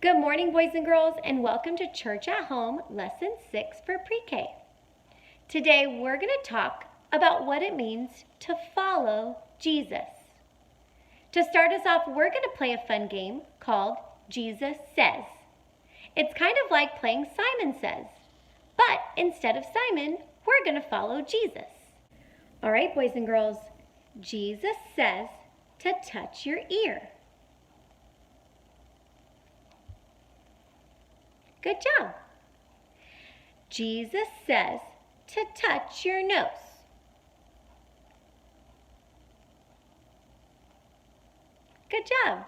Good morning, boys and girls, and welcome to Church at Home, Lesson 6 for Pre-K. Today, we're going to talk about what it means to follow Jesus. To start us off, we're going to play a fun game called Jesus Says. It's kind of like playing Simon Says, but instead of Simon, we're going to follow Jesus. All right, boys and girls, Jesus says to touch your ear. Good job. Jesus says to touch your nose. Good job.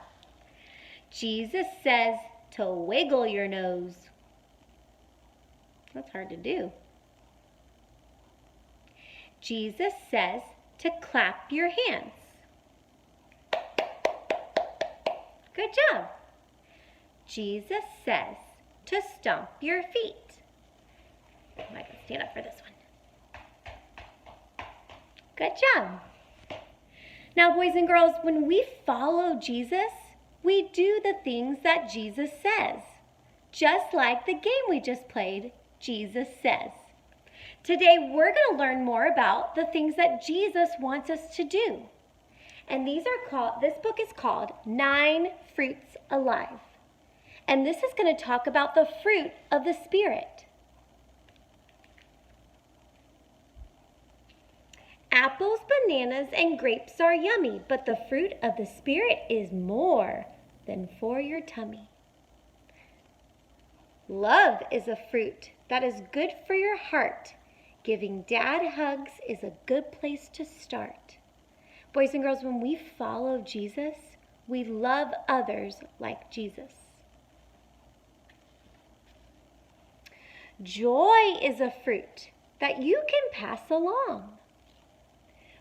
Jesus says to wiggle your nose. That's hard to do. Jesus says to clap your hands. Good job. Jesus says to stomp your feet. I might stand up for this one. Good job. Now, boys and girls, when we follow Jesus, we do the things that Jesus says. Just like the game we just played, Jesus Says. Today, we're going to learn more about the things that Jesus wants us to do. And this book is called 9 Fruits Alive. And this is going to talk about the fruit of the Spirit. Apples, bananas, and grapes are yummy, but the fruit of the Spirit is more than for your tummy. Love is a fruit that is good for your heart. Giving dad hugs is a good place to start. Boys and girls, when we follow Jesus, we love others like Jesus. Joy is a fruit that you can pass along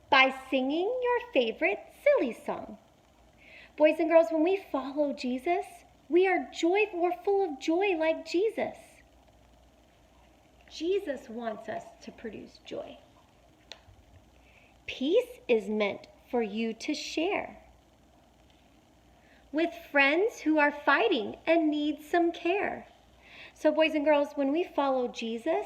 by singing your favorite silly song. Boys and girls, when we follow Jesus, we're full of joy like Jesus. Jesus wants us to produce joy. Peace is meant for you to share with friends who are fighting and need some care. So boys and girls, when we follow Jesus,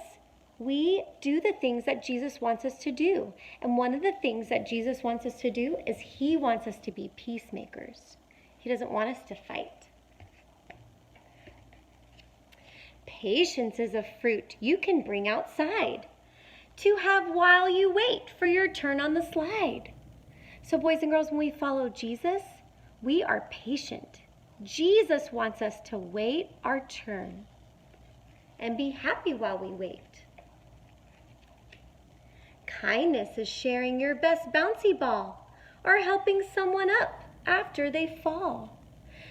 we do the things that Jesus wants us to do. And one of the things that Jesus wants us to do is he wants us to be peacemakers. He doesn't want us to fight. Patience is a fruit you can bring outside to have while you wait for your turn on the slide. So boys and girls, when we follow Jesus, we are patient. Jesus wants us to wait our turn and be happy while we wait. Kindness is sharing your best bouncy ball or helping someone up after they fall.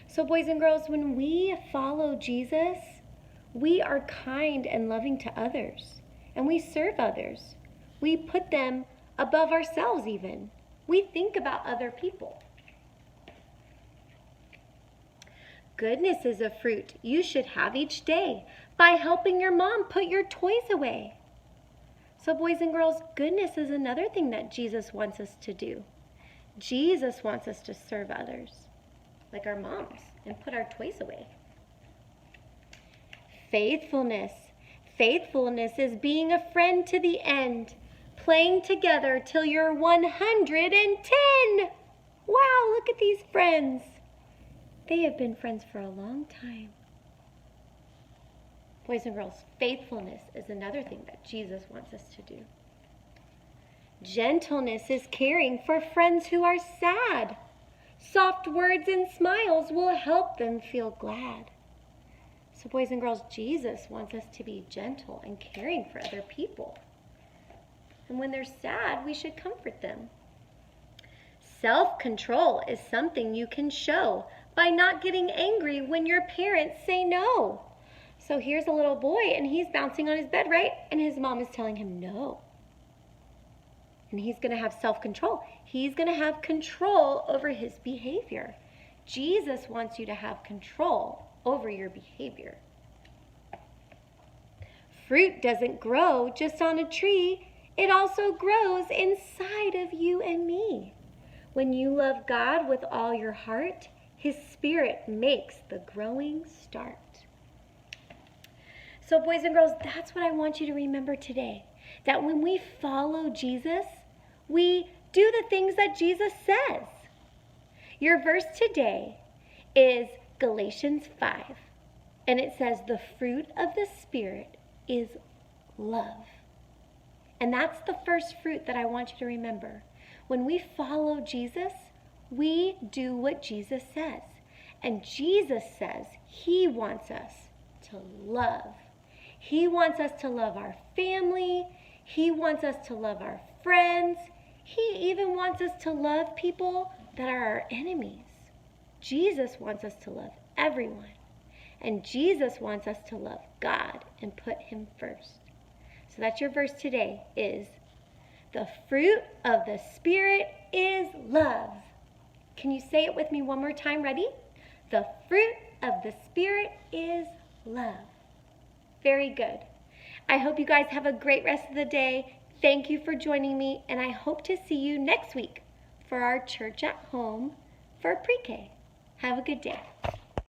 So boys and girls, when we follow Jesus, we are kind and loving to others, and we serve others. We put them above ourselves even. We think about other people. Goodness is a fruit you should have each day by helping your mom put your toys away. So boys and girls, goodness is another thing that Jesus wants us to do. Jesus wants us to serve others, like our moms, and put our toys away. Faithfulness. Faithfulness is being a friend to the end, playing together till you're 110. Wow, look at these friends. They have been friends for a long time. Boys and girls, faithfulness is another thing that Jesus wants us to do. Gentleness is caring for friends who are sad. Soft words and smiles will help them feel glad. So boys and girls, Jesus wants us to be gentle and caring for other people. And when they're sad, we should comfort them. Self-control is something you can show by not getting angry when your parents say no. So here's a little boy and he's bouncing on his bed, right? And his mom is telling him no. And he's going to have self-control. He's going to have control over his behavior. Jesus wants you to have control over your behavior. Fruit doesn't grow just on a tree. It also grows inside of you and me. When you love God with all your heart, His Spirit makes the growing start. So boys and girls, that's what I want you to remember today. That when we follow Jesus, we do the things that Jesus says. Your verse today is Galatians 5. And it says, the fruit of the Spirit is love. And that's the first fruit that I want you to remember. When we follow Jesus, we do what Jesus says. And Jesus says he wants us to love. He wants us to love our family. He wants us to love our friends. He even wants us to love people that are our enemies. Jesus wants us to love everyone. And Jesus wants us to love God and put him first. So that's your verse today is, the fruit of the Spirit is love. Can you say it with me one more time? Ready? The fruit of the Spirit is love. Very good. I hope you guys have a great rest of the day. Thank you for joining me, and I hope to see you next week for our Church at Home for Pre-K. Have a good day.